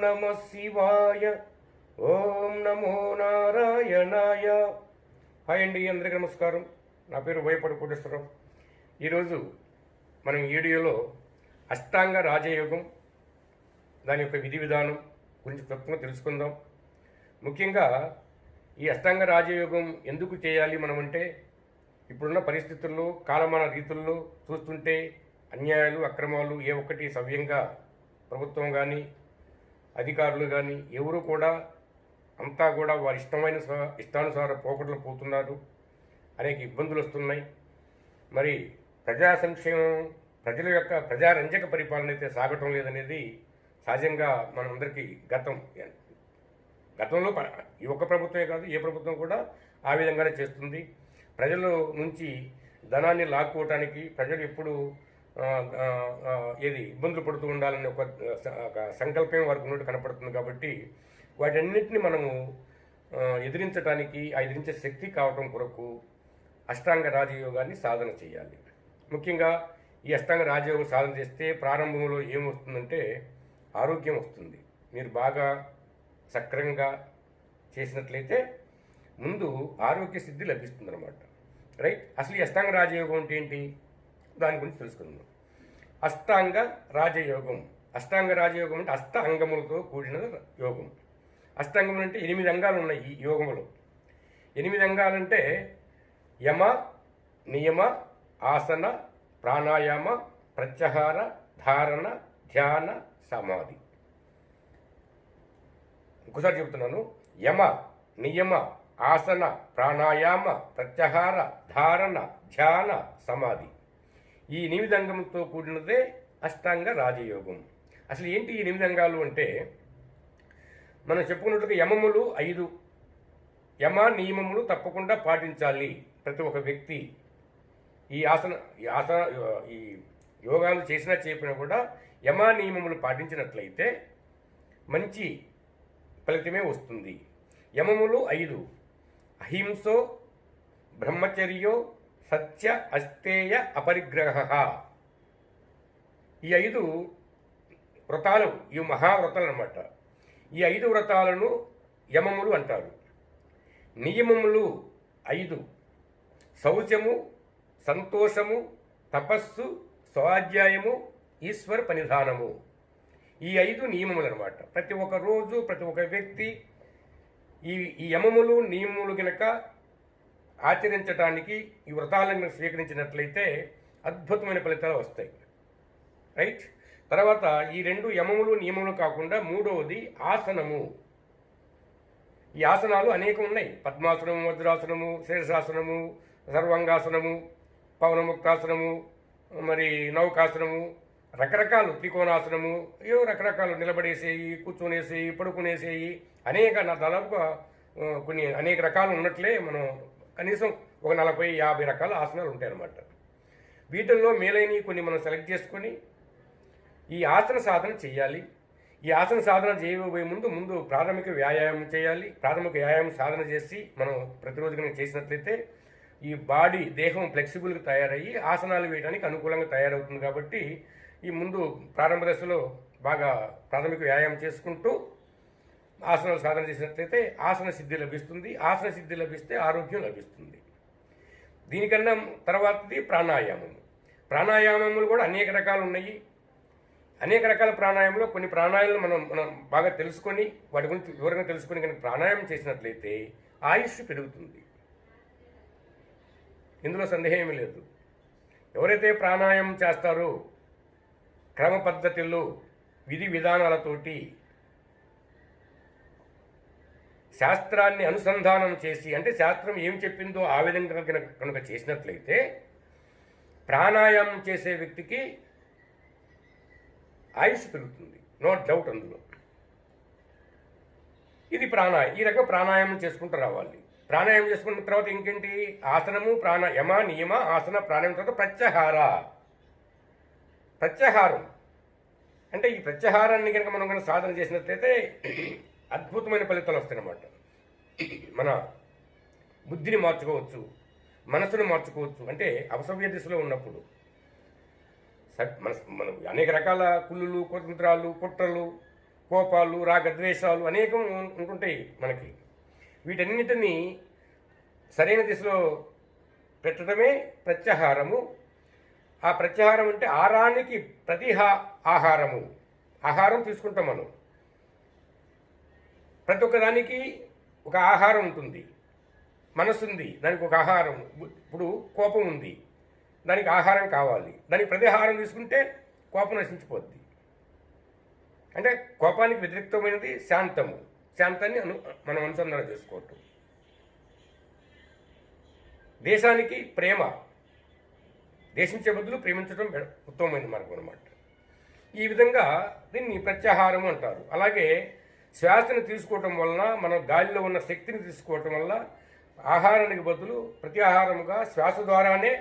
నమ శివాయ. ఓం నమో నారాయణాయ. హాయ్ అండి, అందరికీ నమస్కారం. నా పేరు బోయపాటి కోటేశ్వరరావు. ఈరోజు మనం ఈ వీడియోలో అష్టాంగ రాజయోగం, దాని యొక్క విధి విధానం గురించి క్లుప్తంగా తెలుసుకుందాం. ముఖ్యంగా ఈ అష్టాంగ రాజయోగం ఎందుకు చేయాలి మనం అంటే, ఇప్పుడున్న పరిస్థితుల్లో కాలమాన రీతుల్లో చూస్తుంటే అన్యాయాలు, అక్రమాలు ఏ ఒక్కటి సవ్యంగా ప్రభుత్వం కానీ అధికారులు కానీ ఎవరు కూడా అంతా కూడా వారి ఇష్టానుసార పోకడలు పోతున్నారు. అనేక ఇబ్బందులు వస్తున్నాయి. మరి ప్రజా సంక్షేమం, ప్రజల యొక్క ప్రజారంజక పరిపాలన అయితే సాగటం లేదనేది సహజంగా మనందరికీ గతంలో ఈ ఒక్క ప్రభుత్వమే కాదు, ఏ ప్రభుత్వం కూడా ఆ విధంగానే చేస్తుంది. ప్రజల నుంచి ధనాన్ని లాక్కోవటానికి ప్రజలు ఎప్పుడు ఇబ్బందులు పడుతూ ఉండాలని ఒక సంకల్పం వారికి ఉన్నట్టు కనపడుతుంది. కాబట్టి వాటన్నిటిని మనము ఎదిరించడానికి, ఎదిరించే శక్తి కావటం కొరకు అష్టాంగ రాజయోగాన్ని సాధన చేయాలి. ముఖ్యంగా ఈ అష్టాంగ రాజయోగం సాధన చేస్తే ప్రారంభంలో ఏమొస్తుందంటే ఆరోగ్యం వస్తుంది. మీరు బాగా సక్రమంగా చేసినట్లయితే ముందు ఆరోగ్య సిద్ధి లభిస్తుంది అన్నమాట. రైట్. అసలు ఈ అష్టాంగ రాజయోగం అంటే ఏంటి, దాని గురించి తెలుసుకుందాం. అష్టాంగ రాజయోగం. అష్టాంగ రాజయోగం అంటే అష్ట అంగములతో కూడిన యోగం. అష్టాంగములు అంటే 8 అంగాలు ఉన్నాయి ఈ యోగంలో. 8 అంగాలంటే యమ, నియమ, ఆసన, ప్రాణాయామ, ప్రత్యాహార, ధారణ, ధ్యాన, సమాధి. ఇంకోసారి చెబుతున్నాను. యమ, నియమ, ఆసన, ప్రాణాయామ, ప్రత్యాహార, ధారణ, ధ్యాన, సమాధి. ఈ 8 అంగములతో కూడినదే అష్టాంగ రాజయోగం. అసలు ఏంటి ఈ 8 అంగాలు అంటే, మనం చెప్పుకున్నట్టుగా యమములు 5. యమ నియమములు తప్పకుండా పాటించాలి ప్రతి ఒక్క వ్యక్తి. ఈ యోగాలు చేసినా చేయకపోయినా కూడా యమ నియమములు పాటించినట్లయితే మంచి ఫలితమే వస్తుంది. యమములు 5: అహింసో, బ్రహ్మచర్యో, సత్య, అస్తేయ, అపరిగ్రహ. ఈ 5 వ్రతాలు, ఇవి మహావ్రతాలు అన్నమాట. ఈ 5 వ్రతాలను యమములు అంటారు. నియమములు 5: శౌచము, సంతోషము, తపస్సు, స్వాధ్యాయము, ఈశ్వర పనిధానము. ఈ 5 నియమములు అన్నమాట. ప్రతి ఒక్క రోజు ప్రతి ఒక్క వ్యక్తి ఈ యమములు నియమములు గనక ఆచరించడానికి, ఈ వ్రతాలను స్వీకరించినట్లయితే అద్భుతమైన ఫలితాలు వస్తాయి. రైట్. తర్వాత ఈ 2 యమములు నియమములు కాకుండా మూడవది ఆసనము. ఈ ఆసనాలు అనేకం ఉన్నాయి. పద్మాసనము, వజ్రాసనము, శీర్షాసనము, సర్వాంగాసనము, పవనముక్తాసనము, మరి నౌకాసనము, రకరకాలు, త్రికోణాసనము, ఏవో రకరకాలు, నిలబడేసేయి, కూర్చొనేసేయి, పడుకునేసేయి, దాదాపుగా అనేక రకాలు ఉన్నట్లే మనం కనీసం ఒక 40-50 రకాల ఆసనాలు ఉంటాయన్నమాట. వీటిల్లో మేలైనవి కొన్ని మనం సెలెక్ట్ చేసుకొని ఈ ఆసన సాధన చేయాలి. ఈ ఆసన సాధన చేయబోయే ముందు ప్రాథమిక వ్యాయామం చేయాలి. ప్రాథమిక వ్యాయామం సాధన చేసి మనం ప్రతిరోజు కనుక చేసినట్లయితే ఈ దేహం ఫ్లెక్సిబుల్గా తయారయ్యి ఆసనాలు వేయడానికి అనుకూలంగా తయారవుతుంది. కాబట్టి ఈ ప్రారంభ దశలో బాగా ప్రాథమిక వ్యాయామం చేసుకుంటూ ఆసనాలు సాధన చేసినట్లయితే ఆసన సిద్ధి లభిస్తుంది. ఆసన సిద్ధి లభిస్తే ఆరోగ్యం లభిస్తుంది. దీనికన్నా తర్వాతది ప్రాణాయామము. ప్రాణాయామములు కూడా అనేక రకాలు ఉన్నాయి. అనేక రకాల ప్రాణాయామంలో కొన్ని ప్రాణాయామాలు మనం బాగా తెలుసుకొని వాటి గురించి వివరంగా తెలుసుకొని కనుక ప్రాణాయామం చేసినట్లయితే ఆయుష్ పెరుగుతుంది. ఇందులో సందేహం ఏమీ లేదు. ఎవరైతే ప్రాణాయామం చేస్తారో క్రమ పద్ధతుల్లో, విధి విధానాలతోటి, శాస్త్రాన్ని అనుసంధానం చేసి, అంటే శాస్త్రం ఏం చెప్పిందో ఆ విధంగా కనుక చేసినట్లయితే ప్రాణాయామం చేసే వ్యక్తికి ఆయుష్ పెరుగుతుంది. నో డౌట్ అందులో. ఇది ఈ రకంగా ప్రాణాయామం చేసుకుంటూ రావాలి. ప్రాణాయామం చేసుకున్న తర్వాత ఇంకేంటి, ఆసనము, యమ, నియమ, ఆసన, ప్రాణాయామం తర్వాత ప్రత్యాహారం. అంటే ఈ ప్రత్యాహారాన్ని కనుక మనం సాధన చేసినట్లయితే అద్భుతమైన ఫలితాలు వస్తాయన్నమాట. మన బుద్ధిని మార్చుకోవచ్చు, మనసును మార్చుకోవచ్చు. అంటే అపసవ్య దిశలో ఉన్నప్పుడు మన అనేక రకాల కుళ్ళులు, కుతంత్రాలు, కుట్రలు, కోపాలు, రాగద్వేషాలు అనేకం ఉంటుంటాయి మనకి. వీటన్నిటినీ సరైన దిశలో పెట్టడమే ప్రత్యాహారము. ఆ ప్రత్యాహారం అంటే ఆహారానికి ఆహారము. ఆహారం తీసుకుంటాం మనం. ప్రతి ఒక్కదానికి ఒక ఆహారం ఉంటుంది. మనసు ఉంది, దానికి ఒక ఆహారం. ఇప్పుడు కోపం ఉంది, దానికి ఆహారం కావాలి. దానికి ప్రతిహారం తీసుకుంటే కోపం నశించిపోద్ది. అంటే కోపానికి వ్యతిరేక్తమైనది శాంతము. శాంతాన్ని మనం అనుసంధానం చేసుకోవటం. దేశానికి ప్రేమ. దేశించే బదులు ప్రేమించడం ఉత్తమమైన మార్గం అన్నమాట. ఈ విధంగా దీన్ని ప్రత్యాహారం అంటారు. అలాగే శ్వాసను తీసుకోవటం వలన, మనం గాలిలో ఉన్న శక్తిని తీసుకోవటం వల్ల ఆహారానికి బదులు ప్రత్యాహారముగా శ్వాస ద్వారానే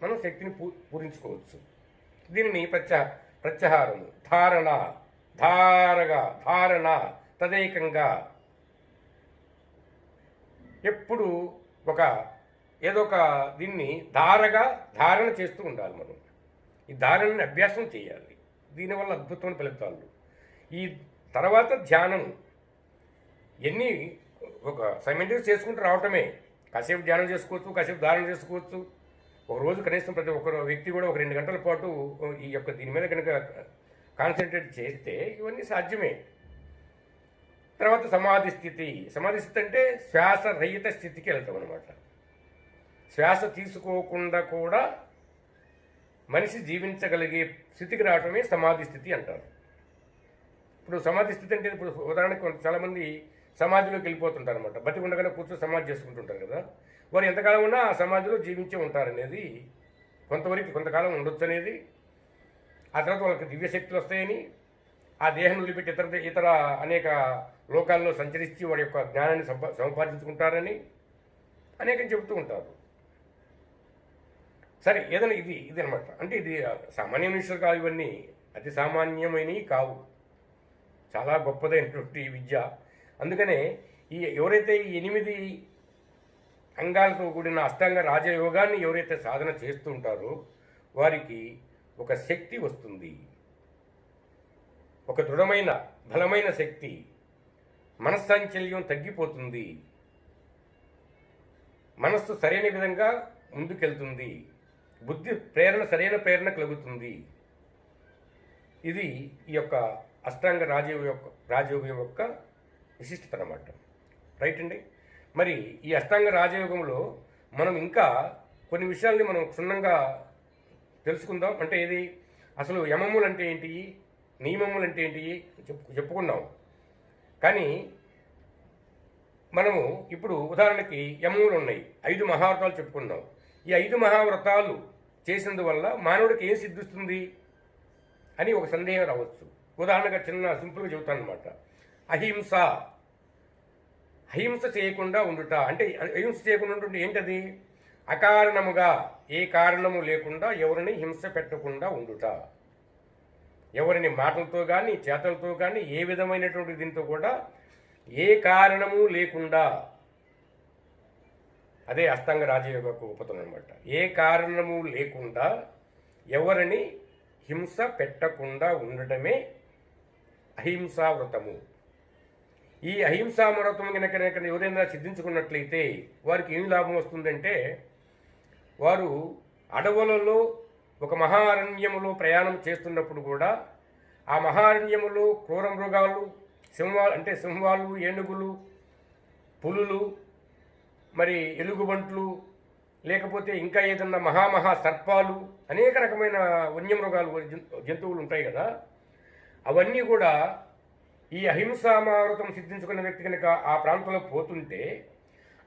మనం శక్తిని పూరించుకోవచ్చు. దీనిని ప్రత్యాహారము. ధారణ, తదేకంగా ఎప్పుడు ఏదో ఒక దీన్ని ధారణ చేస్తూ ఉండాలి మనం. ఈ ధారణని అభ్యాసం చేయాలి. దీనివల్ల అద్భుతమైన ఫలితాలు. ఈ తర్వాత ధ్యానం. ఎన్ని ఒక సైమెంటరీస్ చేసుకుంటూ రావటమే. కాసేపు ధ్యానం చేసుకోవచ్చు, కాసేపు ధారణ చేసుకోవచ్చు. ఒక రోజు కనీసం ప్రతి ఒక్క వ్యక్తి కూడా ఒక 2 గంటల పాటు ఈ యొక్క దీని మీద కనుక కాన్సన్ట్రేట్ చేస్తే ఇవన్నీ సాధ్యమే. తర్వాత సమాధి స్థితి అంటే శ్వాస రహిత స్థితికి వెళ్తాం అనమాట. శ్వాస తీసుకోకుండా కూడా మనిషి జీవించగలిగే స్థితికి రావటమే సమాధి స్థితి అంటారు. ఇప్పుడు సమాధి స్థితి అంటే ఇప్పుడు ఉదాహరణకు చాలామంది సమాధిలోకి వెళ్ళిపోతుంటారు అనమాట. బతికి ఉండగానే కూర్చొని సమాధి చేసుకుంటుంటారు కదా. వారు ఎంతకాలం ఉన్నా ఆ సమాధిలో జీవించే ఉంటారనేది, కొంతకాలం ఉండొచ్చు అనేది, ఆ తర్వాత వాళ్ళకి దివ్యశక్తులు వస్తాయని, ఆ దేహం వదిలిపెట్టి ఇతర అనేక లోకాల్లో సంచరించి వాడి యొక్క జ్ఞానాన్ని సంపాదించుకుంటారని అనేకం చెబుతూ ఉంటారు. సరే, ఏదైనా ఇది అనమాట. అంటే ఇది సామాన్య విషయాలు కావు, ఇవన్నీ అతి సామాన్యమైనవి కావు, చాలా గొప్పదైనటువంటి విద్య. అందుకనే ఎవరైతే ఈ 8 అంగాలతో కూడిన అష్టాంగ రాజయోగాన్ని ఎవరైతే సాధన చేస్తూ ఉంటారో వారికి ఒక శక్తి వస్తుంది. ఒక దృఢమైన బలమైన శక్తి. మనస్సాంచల్యం తగ్గిపోతుంది. మనస్సు సరైన విధంగా ముందుకెళ్తుంది. సరైన ప్రేరణ కలుగుతుంది. ఇది ఈ యొక్క అష్టాంగ రాజయోగం యొక్క విశిష్టత అన్నమాట. రైట్ అండి. మరి ఈ అష్టాంగ రాజయోగంలో మనం ఇంకా కొన్ని విషయాల్ని మనం క్షుణ్ణంగా తెలుసుకుందాం. అంటే ఇది అసలు యమములు అంటే ఏంటి, నియమములు అంటే ఏంటి చెప్పుకున్నాం. కానీ మనము ఇప్పుడు ఉదాహరణకి యమములు ఉన్నాయి, 5 మహావ్రతాలు చెప్పుకున్నాం. ఈ 5 మహావ్రతాలు చేసినందువల్ల మానవుడికి ఏం సిద్ధిస్తుంది అని ఒక సందేహం రావచ్చు. ఉదాహరణగా చిన్న సింపుల్గా చెబుతాను అనమాట. అహింస చేయకుండా ఉండుట. అంటే అహింస చేయకుండా ఉంటుంటే ఏంటది? అకారణముగా, ఏ కారణము లేకుండా ఎవరిని హింస పెట్టకుండా ఉండుట. ఎవరిని మాటలతో కానీ చేతలతో కానీ ఏ విధమైనటువంటి దీంతో కూడా ఏ కారణము లేకుండా, అదే అష్టాంగ రాజయోగ గొప్పతనం అనమాట. ఏ కారణము లేకుండా ఎవరిని హింస పెట్టకుండా ఉండటమే అహింసా వ్రతము. ఈ అహింసా వ్రతం కనుక ఎవరైనా సిద్ధించుకున్నట్లయితే వారికి ఏమి లాభం వస్తుందంటే, వారు అడవులలో ఒక మహారణ్యములో ప్రయాణం చేస్తున్నప్పుడు కూడా ఆ మహారణ్యములో క్రూర మృగాలు, సింహాలు, ఏనుగులు, పులులు, మరి ఎలుగుబంట్లు, లేకపోతే ఇంకా ఏదన్నా మహా సర్పాలు, అనేక రకమైన వన్యమృగాలు, జంతువులు ఉంటాయి కదా. అవన్నీ కూడా ఈ అహింసామావృతం సిద్ధించుకున్న వ్యక్తి కనుక ఆ ప్రాంతంలో పోతుంటే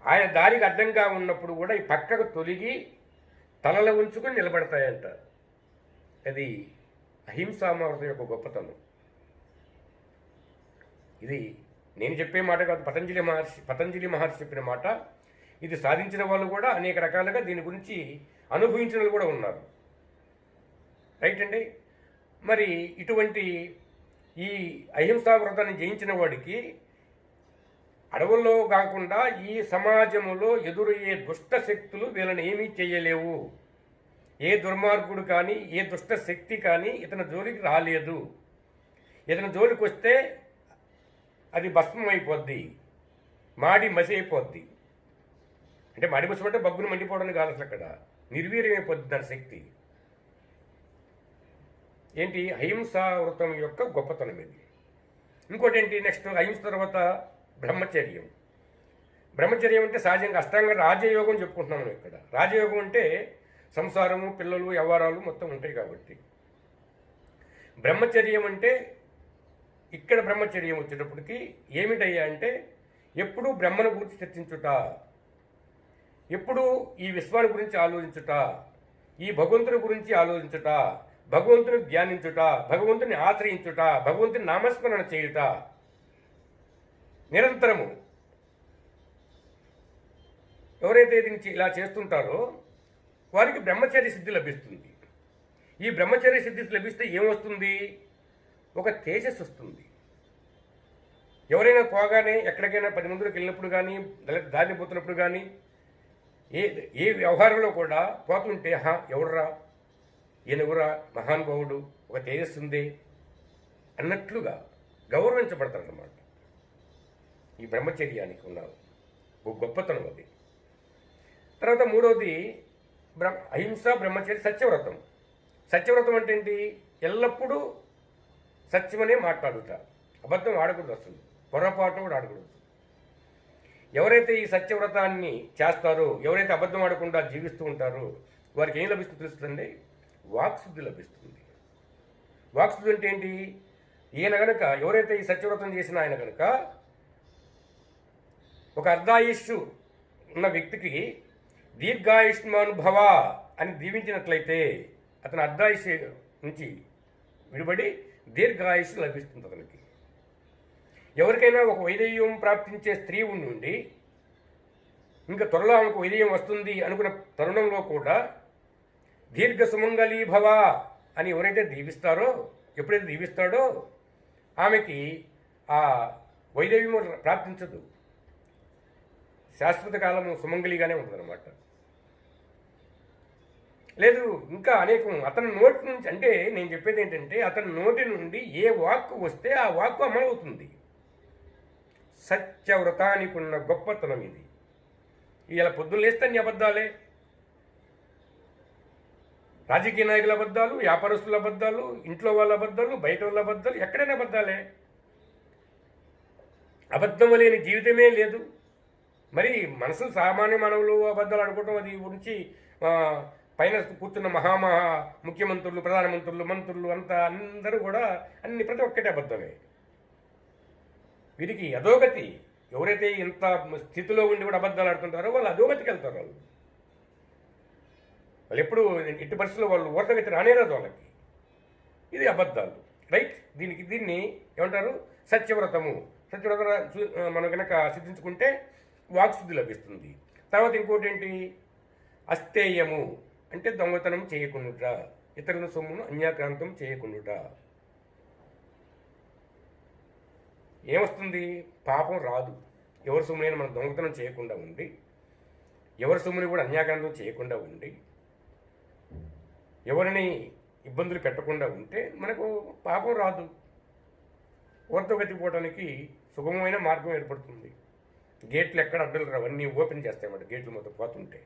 ఆయన దారికి అడ్డంగా ఉన్నప్పుడు కూడా ఈ పక్కకు తొలగి తలలో ఉంచుకొని నిలబడతాయంట. అది అహింసామావృతం యొక్క గొప్పతనం. ఇది నేను చెప్పే మాట కాదు, పతంజలి మహర్షి చెప్పిన మాట. ఇది సాధించిన వాళ్ళు కూడా అనేక రకాలుగా దీని గురించి అనుభవించిన వాళ్ళు కూడా ఉన్నారు. రైట్ అండి. మరి ఇటువంటి ఈ అహింసా వ్రతాన్ని జయించిన వాడికి అడవుల్లో కాకుండా ఈ సమాజంలో ఎదురయ్యే దుష్ట శక్తులు వీళ్ళని ఏమీ చేయలేవు. ఏ దుర్మార్గుడు కానీ ఏ దుష్ట శక్తి కానీ ఇతని జోలికి రాలేదు. ఇతని జోలికి వస్తే అది భస్మం అయిపోద్ది, మాడి మసి అయిపోద్ది. అంటే మాడి మసి అంటే బగ్గును మండిపోవడం కాదు, అసలు అక్కడ నిర్వీర్యం అయిపోద్ది దాని శక్తి. ఏంటి? అహింసా వ్రతం యొక్క గొప్పతనం ఇది. ఇంకోటి ఏంటి? నెక్స్ట్ అహింస తర్వాత బ్రహ్మచర్యం. బ్రహ్మచర్యం అంటే సహజంగా అష్టాంగ రాజయోగం చెప్పుకుంటున్నాం మనం ఇక్కడ. రాజయోగం అంటే సంసారము, పిల్లలు, వ్యవహారాలు మొత్తం ఉంటాయి కాబట్టి. బ్రహ్మచర్యం అంటే ఇక్కడ బ్రహ్మచర్యం వచ్చేటప్పటికి ఏమిటయ్యా అంటే ఎప్పుడూ బ్రహ్మను గురించి చర్చించుట, ఎప్పుడూ ఈ విశ్వాన్ని గురించి ఆలోచించుట, ఈ భగవంతుని గురించి ఆలోచించుట, భగవంతుని ధ్యానించుట, భగవంతుని ఆశ్రయించుట, భగవంతుని నామస్మరణ చేయుట నిరంతరము. ఎవరైతే దీన్ని ఇలా చేస్తుంటారో వారికి బ్రహ్మచర్య సిద్ధి లభిస్తుంది. ఈ బ్రహ్మచర్య సిద్ధి లభిస్తే ఏమొస్తుంది? ఒక తేజస్సు వస్తుంది. ఎవరైనా పోగానే ఎక్కడికైనా 10 మందిలోకి వెళ్ళినప్పుడు కానీ, దారిని పోతున్నప్పుడు కానీ, ఏ వ్యవహారంలో కూడా పోతుంటే ఎవడురా, ఈయనెవరా, మహానుభావుడు, ఒక తేజస్సు ఉంది అన్నట్లుగా గౌరవించబడతారన్నమాట. ఈ బ్రహ్మచర్యానికి ఉన్న గొప్పతనం అది. తర్వాత మూడవది అహింస, బ్రహ్మచర్య, సత్యవ్రతం. సత్యవ్రతం అంటే ఏంటి? ఎల్లప్పుడూ సత్యమనే మాట్లాడుట, అబద్ధం ఆడకూడదు, అసలు పొరపాటు కూడా ఆడకూడదు. ఎవరైతే ఈ సత్యవ్రతాన్ని చేస్తారో, ఎవరైతే అబద్ధం ఆడకుండా జీవిస్తూ ఉంటారో వారికి ఏం లభిస్తుంది తెలుస్తుందండి? వాక్శుద్ధి లభిస్తుంది. వాక్శుద్ధి అంటే ఏంటి? ఈయన కనుక, ఎవరైతే ఈ సత్యవ్రతం చేసిన ఆయన కనుక ఒక అర్ధాయుష్షు ఉన్న వ్యక్తికి దీర్ఘాయుష్మానుభవ అని దీవించినట్లయితే అతను అర్ధాయుష్ నుంచి విడిపడి దీర్ఘాయుష్ లభిస్తుంది అతనికి. ఎవరికైనా ఒక వైదవ్యం ప్రాప్తించే స్త్రీ ఉండి ఇంకా త్వరలో ఆమెకు వైదవ్యం వస్తుంది అనుకున్న తరుణంలో కూడా దీర్ఘ సుమంగళీ భవ అని ఎవరైతే దీవిస్తారో, ఎప్పుడైతే దీవిస్తాడో ఆమెకి ఆ వైదవ్యం ప్రాప్తించదు, శాశ్వత కాలము సుమంగళిగానే ఉంటుందన్నమాట. లేదు ఇంకా అనేకం అతని నోటి నుంచి, అంటే నేను చెప్పేది ఏంటంటే అతని నోటి నుండి ఏ వాక్కు వస్తే ఆ వాక్కు అమలవుతుంది. సత్యవ్రతానికి ఉన్న గొప్పతనం ఇది. ఇలా పొద్దున్న లేస్తే అన్ని అబద్ధాలే. రాజకీయ నాయకుల అబద్ధాలు, వ్యాపారస్తుల అబద్ధాలు, ఇంట్లో వాళ్ళ అబద్ధాలు, బయట వాళ్ళ అబద్ధాలు, ఎక్కడైనా అబద్ధాలే. అబద్ధం లేని జీవితమే లేదు. మరి మనసులు సామాన్య మానవులు అబద్ధాలు ఆడుకోవడం, అది గురించి పైన కూర్చున్న ముఖ్యమంత్రులు, ప్రధానమంత్రులు, మంత్రులు అంతా అందరూ కూడా ప్రతి ఒక్కటే అబద్ధమే. వీరికి అధోగతి. ఎవరైతే ఇంత స్థితిలో ఉండి కూడా అబద్ధాలు ఆడుతుంటారో వాళ్ళు అధోగతికి వెళ్తారు. వాళ్ళు ఎప్పుడు ఎట్టి పరిస్థితుల్లో వాళ్ళు ఊర్ధగతి రానేరాదు వాళ్ళకి. ఇది అబద్ధాలు, రైట్? దీన్ని ఏమంటారు? సత్యవ్రతము. సత్యవ్రత మనం కనుక సిద్ధించుకుంటే వాక్శుద్ధి లభిస్తుంది. తర్వాత ఇంకోటి ఏంటి? అస్థేయము అంటే దొంగతనం చేయకుండా, ఇతరుల సొమ్మును అన్యాక్రాంతం చేయకుండా. ఏమొస్తుంది? పాపం రాదు. ఎవరి సొమ్మునైనా మనం దొంగతనం చేయకుండా ఉండి, ఎవరి సొమ్ముని కూడా అన్యాక్రాంతం చేయకుండా ఉండి, ఎవరిని ఇబ్బందులు పెట్టకుండా ఉంటే మనకు పాపం రాదు. ఊర్ధగతి పోవడానికి సుగమమైన మార్గం ఏర్పడుతుంది. గేట్లు ఎక్కడ అడ్డలు రావు, అన్నీ ఓపెన్ చేస్తాయన్నమాట గేట్లు మొత్తం పోతుంటే.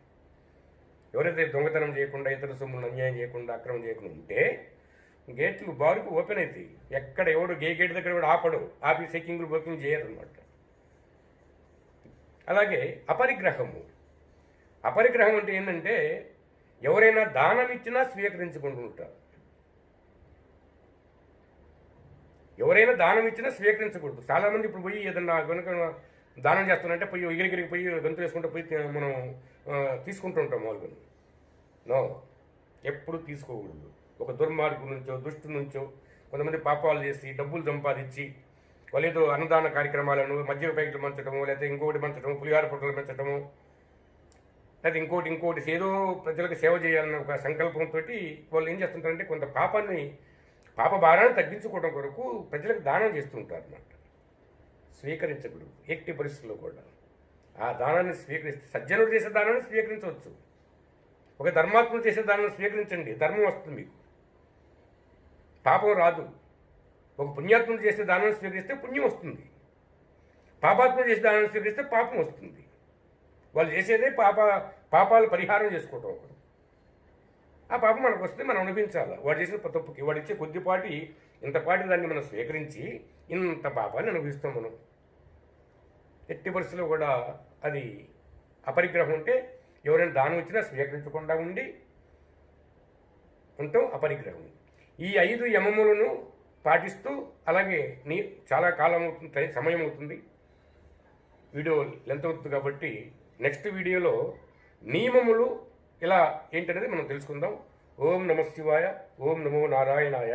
ఎవరైతే దొంగతనం చేయకుండా, ఇతర సొమ్ములను అన్యాయం చేయకుండా, అక్రమం చేయకుండా ఉంటే గేట్లు బారుకు ఓపెన్ అవుతాయి. ఎక్కడ ఎవడు గేట్ దగ్గర కూడా ఆపడు, ఆపి చెక్కింగ్లు బుకింగ్ చేయరు అనమాట. అలాగే అపరిగ్రహము. అపరిగ్రహం అంటే ఏంటంటే ఎవరైనా దానం ఇచ్చినా స్వీకరించుకుంటుంటారు. ఎవరైనా దానం ఇచ్చినా స్వీకరించకూడదు. చాలామంది ఇప్పుడు పోయి ఏదన్నా కనుక దానం చేస్తానంటే పోయి ఎగిరిగిరికి పోయి గంతు వేసుకుంటూ పోయి మనం తీసుకుంటూ ఉంటాం. వాళ్ళు నో, ఎప్పుడు తీసుకోకూడదు. ఒక దుర్మార్గు నుంచో, దుష్టు నుంచో కొంతమంది పాపాలు చేసి డబ్బులు సంపాదించి వాళ్ళు ఏదో అన్నదాన కార్యక్రమాలను, మద్య ప్యాకెట్లు పంచడము, లేకపోతే ఇంకోటి పంచడము, పులిహార పొట్టలు పెంచడము, లేకపోతే ఇంకోటి ఏదో ప్రజలకు సేవ చేయాలన్న ఒక సంకల్పంతో వాళ్ళు ఏం చేస్తుంటారంటే కొంత పాప భారాన్ని తగ్గించుకోవడం కొరకు ప్రజలకు దానం చేస్తుంటారు అన్నమాట. స్వీకరించకూడదు ఎట్టి పరిస్థితుల్లో కూడా. ఆ దానాన్ని స్వీకరిస్తే, సజ్జనుడు చేసే దానాన్ని స్వీకరించవచ్చు. ఒక ధర్మాత్ముడు చేసే దానాన్ని స్వీకరించండి, ధర్మం వస్తుంది మీకు, పాపం రాదు. ఒక పుణ్యాత్ముడు చేసే దానాన్ని స్వీకరిస్తే పుణ్యం వస్తుంది. పాపాత్మ చేసి దానాన్ని స్వీకరిస్తే పాపం వస్తుంది. వాళ్ళు చేసేదే పాపాలు పరిహారం చేసుకోవటం. ఆ పాపం మనకు వస్తే మనం అనుభవించాలి. వాడు చేసిన తప్పుకి వాడు ఇచ్చే కొద్దిపాటి ఇంతపాటి దాన్ని మనం స్వీకరించి ఇంత పాపాన్ని అనుభవిస్తాం మనం. ఎట్టి పరిస్థితుల్లో కూడా అది అపరిగ్రహం ఉంటే ఎవరైనా దానం ఇచ్చినా స్వీకరించకుండా ఉంటాం అపరిగ్రహం. ఈ 5 యమములను పాటిస్తూ అలాగే చాలా కాలం అవుతుంది, సమయం అవుతుంది, వీడియో లెంత్ అవుతుంది కాబట్టి నెక్స్ట్ వీడియోలో నియమములు ఇలా ఏంటనేది మనం తెలుసుకుందాం. ఓం నమః శివాయ, ఓం నమో నారాయణాయ.